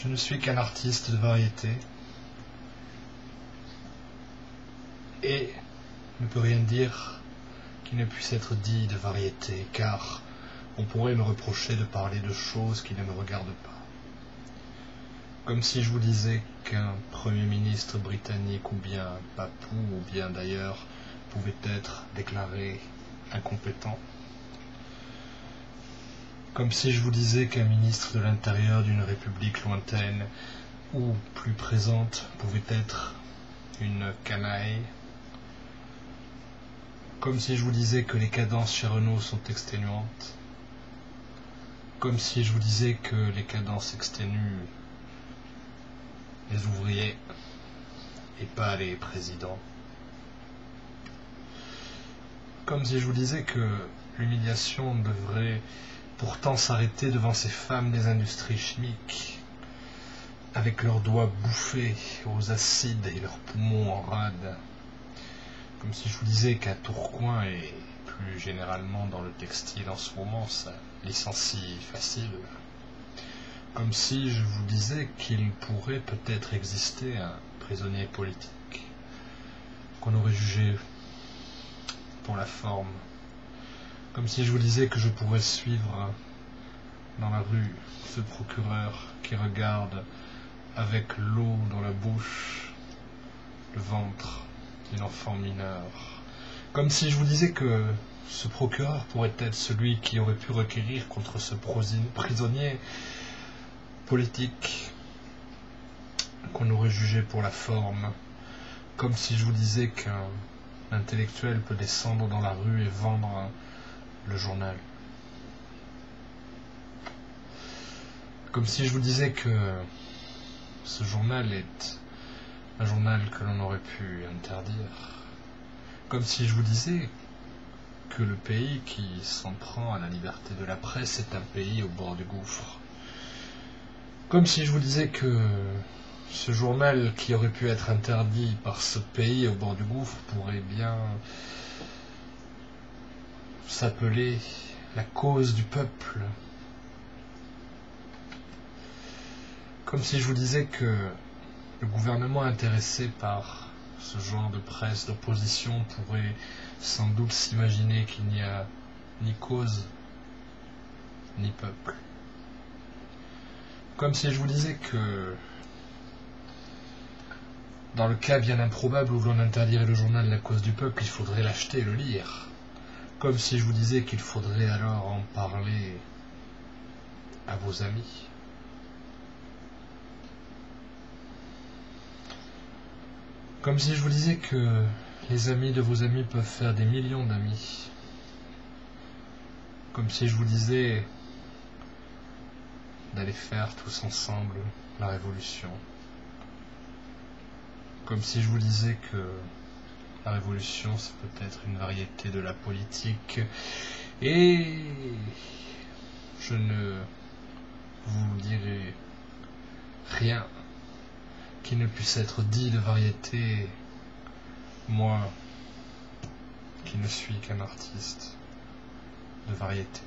Je ne suis qu'un artiste de variété et ne peux rien dire qui ne puisse être dit de variété, car on pourrait me reprocher de parler de choses qui ne me regardent pas. Comme si je vous disais qu'un Premier ministre britannique ou bien un papou ou bien d'ailleurs pouvait être déclaré incompétent. Comme si je vous disais qu'un ministre de l'Intérieur d'une république lointaine ou plus présente pouvait être une canaille. Comme si je vous disais que les cadences chez Renault sont exténuantes. Comme si je vous disais que les cadences exténuent les ouvriers et pas les présidents. Comme si je vous disais que l'humiliation devrait pourtant s'arrêter devant ces femmes des industries chimiques, avec leurs doigts bouffés aux acides et leurs poumons en rade. Comme si je vous disais qu'à Tourcoing et plus généralement dans le textile en ce moment, ça licencie facile. Comme si je vous disais qu'il pourrait peut-être exister un prisonnier politique qu'on aurait jugé pour la forme. Comme si je vous disais que je pourrais suivre dans la rue ce procureur qui regarde avec l'eau dans la bouche le ventre d'une enfant mineure. Comme si je vous disais que ce procureur pourrait être celui qui aurait pu requérir contre ce prisonnier politique qu'on aurait jugé pour la forme. Comme si je vous disais qu'un intellectuel peut descendre dans la rue et vendre le journal. Comme si je vous disais que ce journal est un journal que l'on aurait pu interdire. Comme si je vous disais que le pays qui s'en prend à la liberté de la presse est un pays au bord du gouffre. Comme si je vous disais que ce journal qui aurait pu être interdit par ce pays au bord du gouffre pourrait bien s'appeler la cause du peuple. Comme si je vous disais que le gouvernement intéressé par ce genre de presse d'opposition pourrait sans doute s'imaginer qu'il n'y a ni cause ni peuple. Comme si je vous disais que dans le cas bien improbable où l'on interdirait le journal La Cause du Peuple, il faudrait l'acheter et le lire. Comme si je vous disais qu'il faudrait alors en parler à vos amis. Comme si je vous disais que les amis de vos amis peuvent faire des millions d'amis. Comme si je vous disais d'aller faire tous ensemble la révolution. Comme si je vous disais que la révolution, c'est peut-être une variété de la politique. Et je ne vous dirai rien qui ne puisse être dit de variété, moi qui ne suis qu'un artiste de variété.